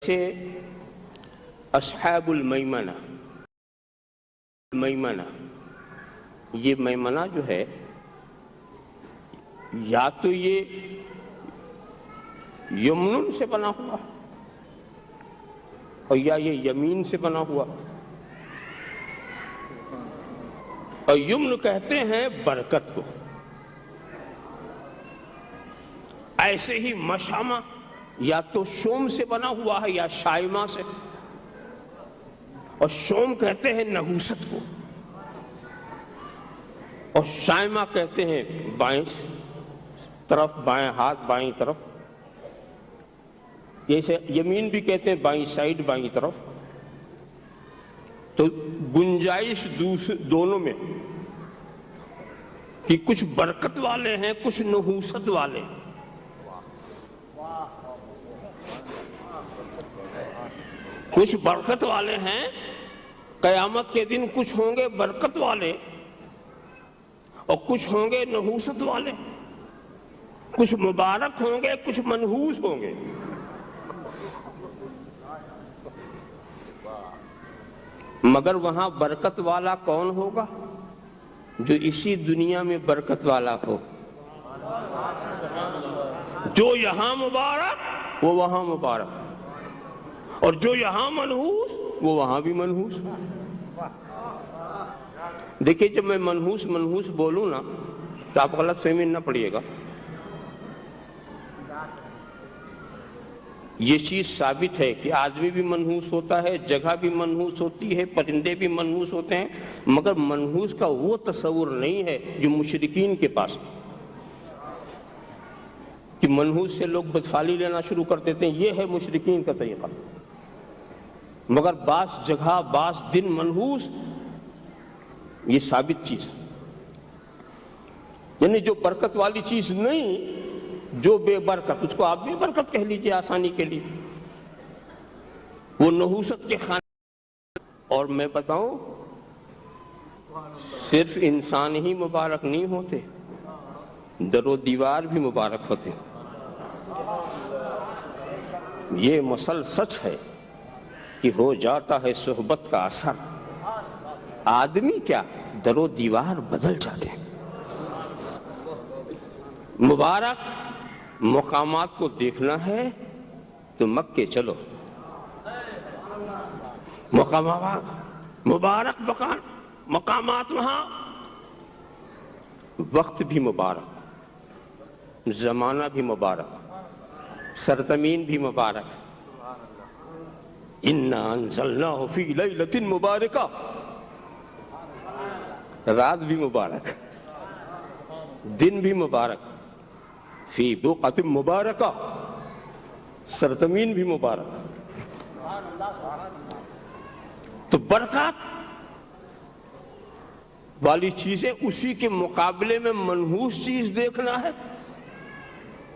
تھے اصحاب المیمنہ، یہ میمنہ جو ہے یا تو یہ یمن سے بنا ہوا اور یا یہ یمین سے بنا ہوا، اور یمن کہتے ہیں برکت کو۔ ایسے ہی مشامہ یا تو شوم سے بنا ہوا ہے یا شائمہ سے، اور شوم کہتے ہیں نحوست کو، اور شائمہ کہتے ہیں بائیں طرف، بائیں ہاتھ بائیں طرف، جیسے یمین بھی کہتے ہیں بائیں سائڈ بائیں طرف۔ تو گنجائش دونوں میں کہ کچھ برکت والے ہیں کچھ نحوست والے، کچھ برکت والے ہیں، قیامت کے دن کچھ ہوں گے برکت والے اور کچھ ہوں گے نحوست والے، کچھ مبارک ہوں گے کچھ منحوس ہوں گے۔ مگر وہاں برکت والا کون ہوگا؟ جو اسی دنیا میں برکت والا ہو۔ جو یہاں مبارک وہ وہاں مبارک، اور جو یہاں منحوس وہ وہاں بھی منحوس۔ دیکھیے جب میں منحوس بولوں نا تو آپ غلط فہمی نہ پڑیے گا۔ یہ چیز ثابت ہے کہ آدمی بھی منحوس ہوتا ہے، جگہ بھی منحوس ہوتی ہے، پرندے بھی منحوس ہوتے ہیں، مگر منحوس کا وہ تصور نہیں ہے جو مشرکین کے پاس، کہ منحوس سے لوگ بدفعلی لینا شروع کر دیتے ہیں۔ یہ ہے مشرکین کا طریقہ۔ مگر بعض جگہ بعض دن منحوس، یہ ثابت چیز، یعنی جو برکت والی چیز نہیں، جو بے برکت، اس کو آپ بے برکت کہہ لیجئے آسانی کے لیے، وہ نحوست کے خانے۔ اور میں بتاؤں صرف انسان ہی مبارک نہیں ہوتے، در و دیوار بھی مبارک ہوتے۔ یہ مسل سچ ہے کہ ہو جاتا ہے صحبت کا اثر، آدمی کیا در و دیوار بدل جاتے ہیں۔ مبارک مقامات کو دیکھنا ہے تو مکے چلو، مبارک مقامات وہاں، وقت بھی مبارک، زمانہ بھی مبارک، سرزمین بھی مبارک۔ اِنَّا أَنزَلْنَاهُ فِي لَيْلَةٍ مُبَارَكَةٍ، رات بھی مبارک، دن بھی مبارک، فی بقعۃ مبارکہ، سرزمین بھی مبارک۔ تو برکات والی چیزیں، اسی کے مقابلے میں منحوس چیز دیکھنا ہے،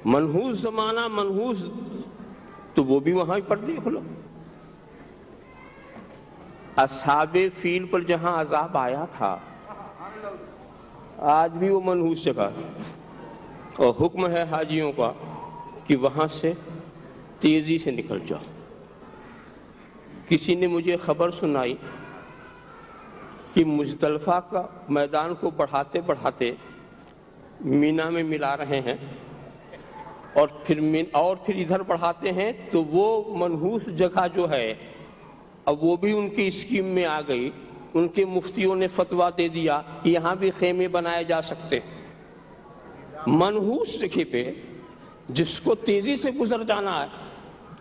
منحوس زمانہ، منحوس، تو وہ بھی وہاں پر دیکھ لو۔ اصحاب فیل پر جہاں عذاب آیا تھا آج بھی وہ منحوس جگہ، اور حکم ہے حاجیوں کا کہ وہاں سے تیزی سے نکل جاؤ۔ کسی نے مجھے خبر سنائی کہ مزدلفہ کا میدان کو بڑھاتے بڑھاتے مینا میں ملا رہے ہیں، اور پھر ادھر بڑھاتے ہیں، تو وہ منحوس جگہ جو ہے اب وہ بھی ان کی اسکیم میں آ گئی۔ ان کے مفتیوں نے فتویٰ دے دیا کہ یہاں بھی خیمے بنائے جا سکتے۔ منحوس جگہ پہ جس کو تیزی سے گزر جانا ہے،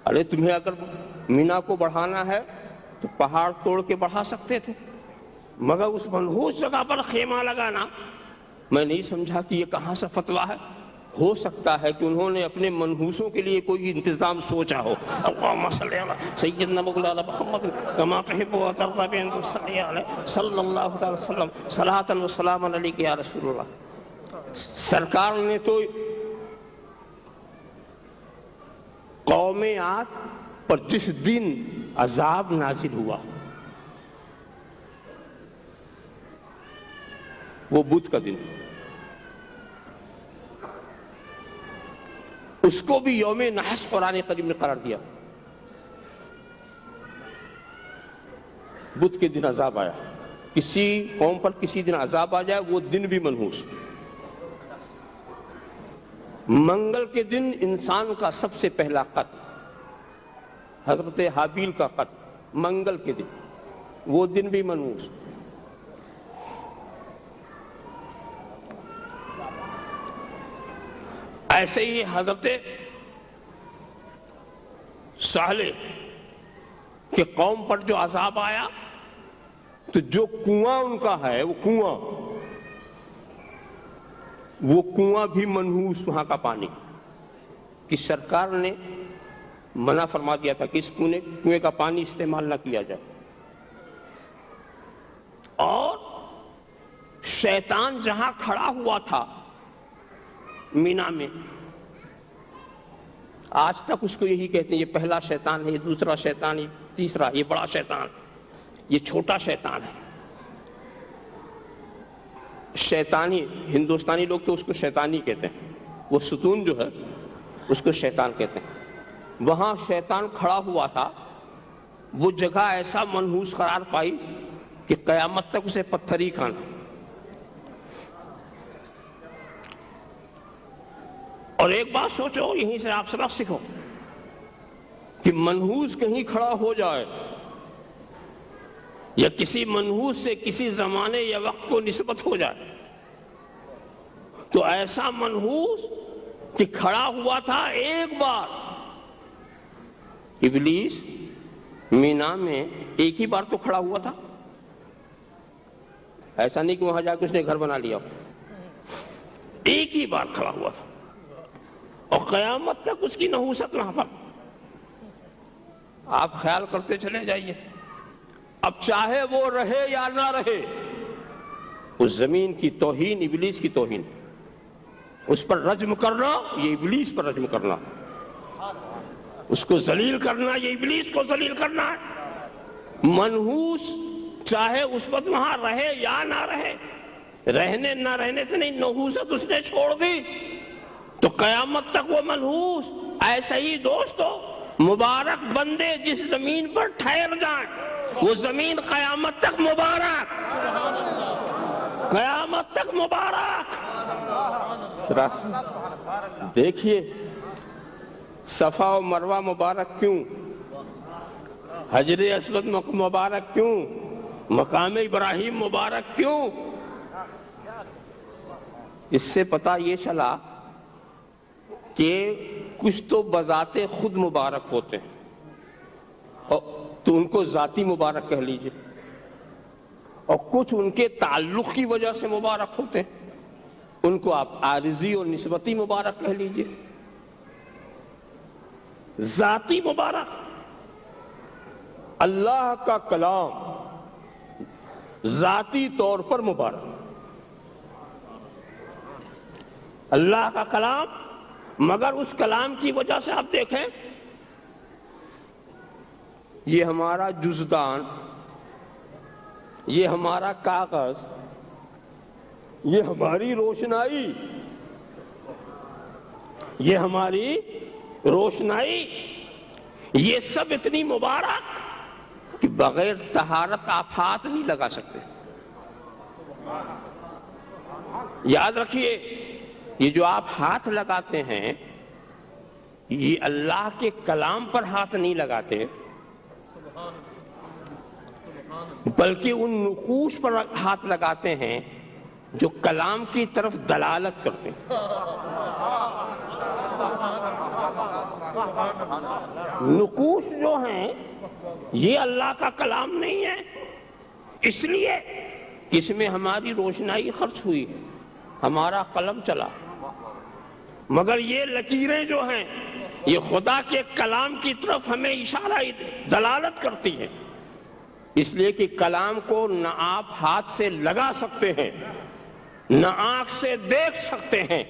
ارے تمہیں اگر مینا کو بڑھانا ہے تو پہاڑ توڑ کے بڑھا سکتے تھے، مگر اس منحوس جگہ پر خیمہ لگانا، میں نہیں سمجھا کہ یہ کہاں سے فتویٰ ہے۔ ہو سکتا ہے کہ انہوں نے اپنے منحوسوں کے لیے کوئی انتظام سوچا ہو۔ اللہم صلی علی سیدنا مولانا محمد کما تحب و ترضی بان تصلی علیہ صلی اللہ علیہ وسلم صلاۃ و سلام علیک یا رسول اللہ۔ سرکار نے تو قوم عاد پر جس دن عذاب نازل ہوا وہ بدھ کا دن، اس کو بھی یوم نحس قرآن کریم نے قرار دیا۔ بدھ کے دن عذاب آیا. کسی قوم پر کسی دن عذاب آ جائے وہ دن بھی منحوس. منگل کے دن انسان کا سب سے پہلا قتل، حضرت حابیل کا قتل منگل کے دن، وہ دن بھی منحوس. ایسے ہی حضرت صالح کہ قوم پر جو عذاب آیا تو جو کنواں ان کا ہے وہ کنواں بھی منحوس، وہاں کا پانی کہ سرکار نے منع فرما دیا تھا کہ اس کنویں کا پانی استعمال نہ کیا جائے. اور شیطان جہاں کھڑا ہوا تھا مینا میں، آج تک اس کو یہی کہتے ہیں یہ پہلا شیطان ہے، یہ دوسرا شیطان، یہ تیسرا، یہ بڑا شیطان، یہ چھوٹا شیطان ہے. شیطانی ہندوستانی لوگ تو اس کو شیطانی کہتے ہیں، وہ ستون جو ہے اس کو شیطان کہتے ہیں. وہاں شیطان کھڑا ہوا تھا، وہ جگہ ایسا منحوس قرار پائی کہ قیامت تک اسے پتھر ہی کھانا. اور ایک بات سوچو، یہیں سے آپ سبق سیکھو کہ منحوس کہیں کھڑا ہو جائے یا کسی منحوس سے کسی زمانے یا وقت کو نسبت ہو جائے تو ایسا منحوس کہ کھڑا ہوا تھا ایک بار. ابلیس مینا میں ایک ہی بار تو کھڑا ہوا تھا، ایسا نہیں کہ وہاں جا کے اس نے گھر بنا لیا، ایک ہی بار کھڑا ہوا تھا اور قیامت تک اس کی نحوست وہاں پر. آپ خیال کرتے چلے جائیے، اب چاہے وہ رہے یا نہ رہے، اس زمین کی توہین ابلیس کی توہین، اس پر رجم کرنا یہ ابلیس پر رجم کرنا، اس کو ذلیل کرنا یہ ابلیس کو ذلیل کرنا ہے. منحوس چاہے اس وقت وہاں رہے یا نہ رہے، رہنے نہ رہنے سے نہیں، نحوست اس نے چھوڑ دی تو قیامت تک وہ منحوس. ایسا ہی دوستو، مبارک بندے جس زمین پر ٹھہر جائیں وہ زمین قیامت تک مبارک، قیامت تک مبارک. دیکھیے صفا و مروہ مبارک کیوں، حجر اسود مبارک کیوں، مقام ابراہیم مبارک کیوں؟ اس سے پتہ یہ چلا کہ کچھ تو بذات خود مبارک ہوتے ہیں تو ان کو ذاتی مبارک کہہ لیجئے، اور کچھ ان کے تعلق کی وجہ سے مبارک ہوتے ہیں، ان کو آپ عارضی اور نسبتی مبارک کہہ لیجئے. ذاتی مبارک، اللہ کا کلام ذاتی طور پر مبارک، اللہ کا کلام. مگر اس کلام کی وجہ سے آپ دیکھیں یہ ہمارا جزدان، یہ ہمارا کاغذ، یہ ہماری روشنائی، یہ ہماری روشنائی، یہ سب اتنی مبارک کہ بغیر طہارت آپ ہاتھ نہیں لگا سکتے. یاد رکھیے یہ جو آپ ہاتھ لگاتے ہیں یہ اللہ کے کلام پر ہاتھ نہیں لگاتے بلکہ ان نقوش پر ہاتھ لگاتے ہیں جو کلام کی طرف دلالت کرتے ہیں. نقوش جو ہیں یہ اللہ کا کلام نہیں ہے، اس لیے اس میں ہماری روشنائی خرچ ہوئی، ہمارا قلم چلا، مگر یہ لکیریں جو ہیں یہ خدا کے کلام کی طرف ہمیں اشارہ دلالت کرتی ہیں. اس لیے کہ کلام کو نہ آپ ہاتھ سے لگا سکتے ہیں نہ آنکھ سے دیکھ سکتے ہیں.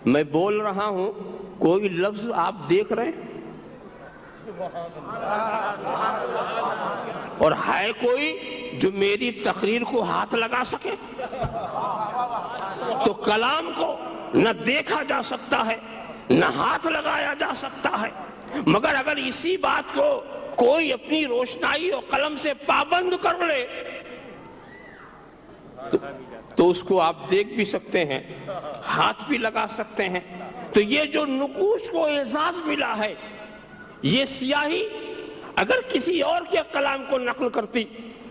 میں بول رہا ہوں کوئی لفظ آپ دیکھ رہے ہیں اور ہے کوئی جو میری تقریر کو ہاتھ لگا سکے؟ تو کلام کو نہ دیکھا جا سکتا ہے نہ ہاتھ لگایا جا سکتا ہے، مگر اگر اسی بات کو کوئی اپنی روشنائی اور قلم سے پابند کر لے تو اس کو آپ دیکھ بھی سکتے ہیں، ہاتھ بھی لگا سکتے ہیں۔ تو یہ جو نقوش کو اعزاز ملا ہے، یہ سیاہی اگر کسی اور کے کلام کو نقل کرتی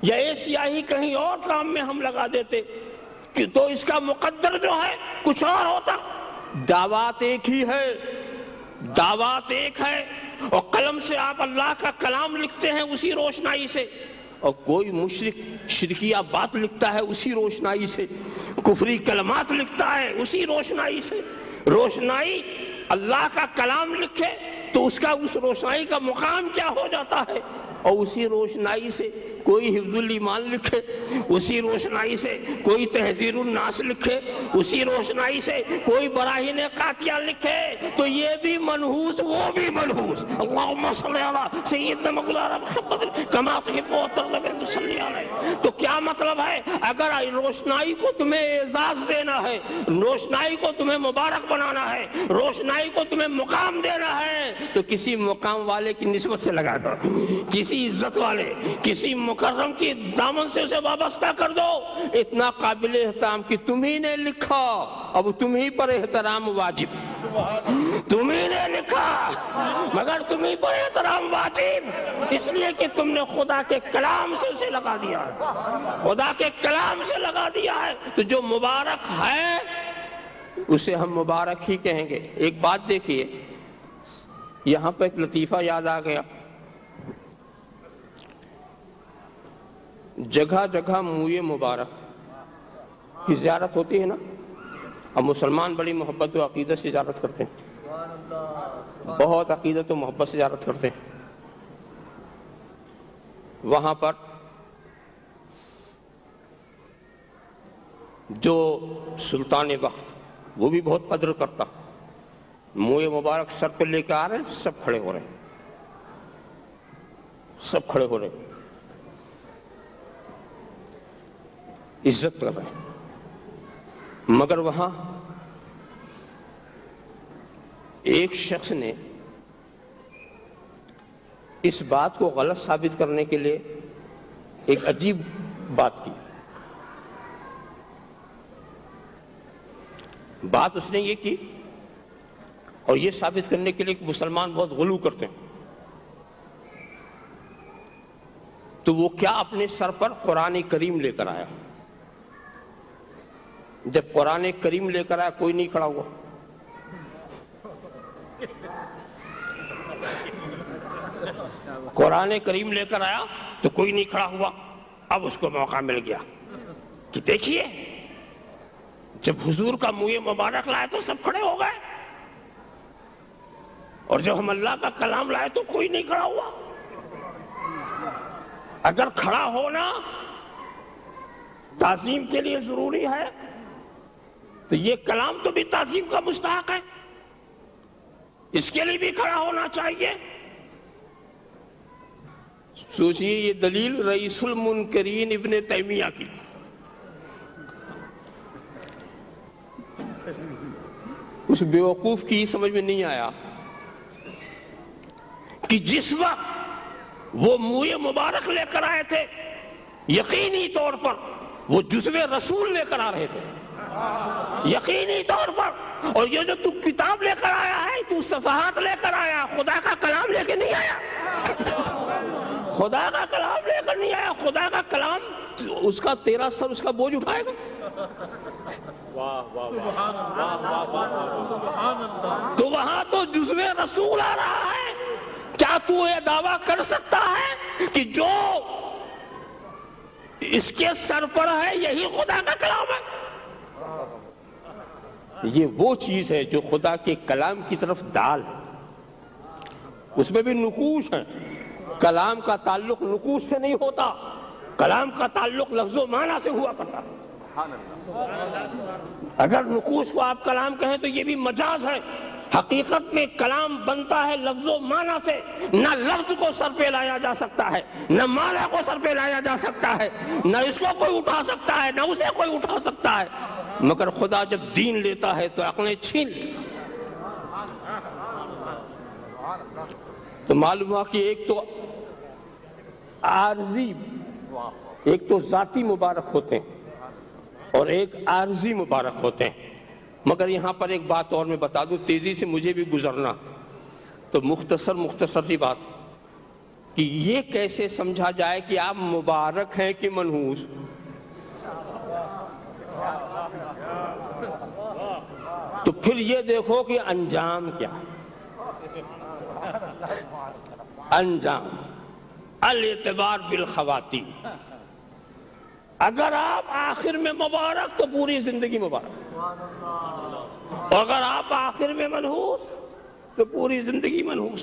یا یہ سیاہی کہیں اور کام میں ہم لگا دیتے تو اس کا مقدر جو ہے کچھ اور ہوتا۔ دعوات ایک ہی ہے، دعوات ایک ہے، اور قلم سے آپ اللہ کا کلام لکھتے ہیں اسی روشنائی سے، اور کوئی مشرک شرکیہ بات لکھتا ہے اسی روشنائی سے، کفری کلمات لکھتا ہے اسی روشنائی سے۔ روشنائی اللہ کا کلام لکھے تو اس کا اس روشنائی کا مقام کیا ہو جاتا ہے، اور اسی روشنائی سے کوئی حفظ الایمان لکھے، اسی روشنائی سے کوئی تحذیر الناس لکھے، اسی روشنائی سے کوئی براہین قاطعہ لکھے، تو یہ بھی منحوس وہ بھی منحوس۔ اللہم صلی علی سیدنا مولانا محمد کما تحب و ترضى صلی علیہ۔ تو کیا مطلب ہے؟ اگر روشنائی کو تمہیں اعزاز دینا ہے، روشنائی کو تمہیں مبارک بنانا ہے، روشنائی کو تمہیں مقام دینا ہے، تو کسی مقام والے کی نسبت سے لگا دو، کسی عزت والے، کسی مکرم کی دامن سے اسے وابستہ کر دو۔ اتنا قابل احترام کہ تمہیں نے لکھا، اب تمہیں پر احترام واجب، تمہیں نے لکھا مگر تمہیں پر احترام واجب، اس لیے کہ تم نے خدا کے کلام سے اسے لگا دیا ہے، خدا کے کلام سے لگا دیا ہے۔ تو جو مبارک ہے اسے ہم مبارک ہی کہیں گے۔ ایک بات دیکھیے، یہاں پہ ایک لطیفہ یاد آ گیا، جگہ جگہ موئے مبارک کی زیارت ہوتی ہے نا، اب مسلمان بڑی محبت و عقیدت سے زیارت کرتے ہیں، بہت عقیدت و محبت سے زیارت کرتے ہیں۔ وہاں پر جو سلطان وقت وہ بھی بہت قدر کرتا، موئے مبارک سر پہ لے کے آ رہے ہیں، سب کھڑے ہو رہے ہیں، سب کھڑے ہو رہے ہیں، عزت کر رہے ہیں۔ مگر وہاں ایک شخص نے اس بات کو غلط ثابت کرنے کے لیے ایک عجیب بات کی۔ بات اس نے یہ کی، اور یہ ثابت کرنے کے لیے کہ مسلمان بہت غلو کرتے ہیں، تو وہ کیا اپنے سر پر قرآن کریم لے کر آیا۔ جب قرآن کریم لے کر آیا کوئی نہیں کھڑا ہوا، قرآن کریم لے کر آیا تو کوئی نہیں کھڑا ہوا۔ اب اس کو موقع مل گیا کہ دیکھیے، جب حضور کا منہ مبارک لائے تو سب کھڑے ہو گئے، اور جب ہم اللہ کا کلام لائے تو کوئی نہیں کھڑا ہوا۔ اگر کھڑا ہونا تعظیم کے لیے ضروری ہے تو یہ کلام تو بھی تعظیم کا مستحق ہے، اس کے لیے بھی کھڑا ہونا چاہیے۔ سوچئے، یہ دلیل رئیس المنکرین ابن تیمیہ کی، اس بیوقوف کی سمجھ میں نہیں آیا کہ جس وقت وہ منہ مبارک لے کر آئے تھے، یقینی طور پر وہ جزو رسول لے کر آ رہے تھے، یقینی طور پر۔ اور یہ جو تو کتاب لے کر آیا ہے، تو صفحات لے کر آیا، خدا کا کلام لے کے نہیں آیا، خدا کا کلام لے کر نہیں آیا۔ خدا کا کلام اس کا تیرا سر اس کا بوجھ اٹھائے گا۔ تو وہاں تو جزو رسول آ رہا ہے۔ کیا تو یہ دعویٰ کر سکتا ہے کہ جو اس کے سر پر ہے یہی خدا کا کلام ہے؟ یہ وہ چیز ہے جو خدا کے کلام کی طرف ڈال ہے، اس میں بھی نقوش ہے۔ کلام کا تعلق نقوش سے نہیں ہوتا، کلام کا تعلق لفظ و معنی سے ہوا کرتا۔ اگر نقوش کو آپ کلام کہیں تو یہ بھی مجاز ہے، حقیقت میں کلام بنتا ہے لفظ و معنی سے۔ نہ لفظ کو سر پہ لایا جا سکتا ہے، نہ معنی کو سر پہ لایا جا سکتا ہے، نہ اس کو کوئی اٹھا سکتا ہے، نہ اسے کوئی اٹھا سکتا ہے۔ مگر خدا جب دین لیتا ہے تو عقلیں چھین لی۔ تو معلوم ہوا کہ ایک تو عارضی، ایک تو ذاتی مبارک ہوتے ہیں اور ایک عارضی مبارک ہوتے ہیں. مگر یہاں پر ایک بات اور میں بتا دوں، تیزی سے مجھے بھی گزرنا، تو مختصر سی بات کہ یہ کیسے سمجھا جائے کہ آپ مبارک ہیں کہ منحوس. تو پھر یہ دیکھو کہ انجام کیا ہے. انجام الاعتبار بالخواتین. اگر آپ آخر میں مبارک تو پوری زندگی مبارک، اور اگر آپ آخر میں منحوس تو پوری زندگی منحوس.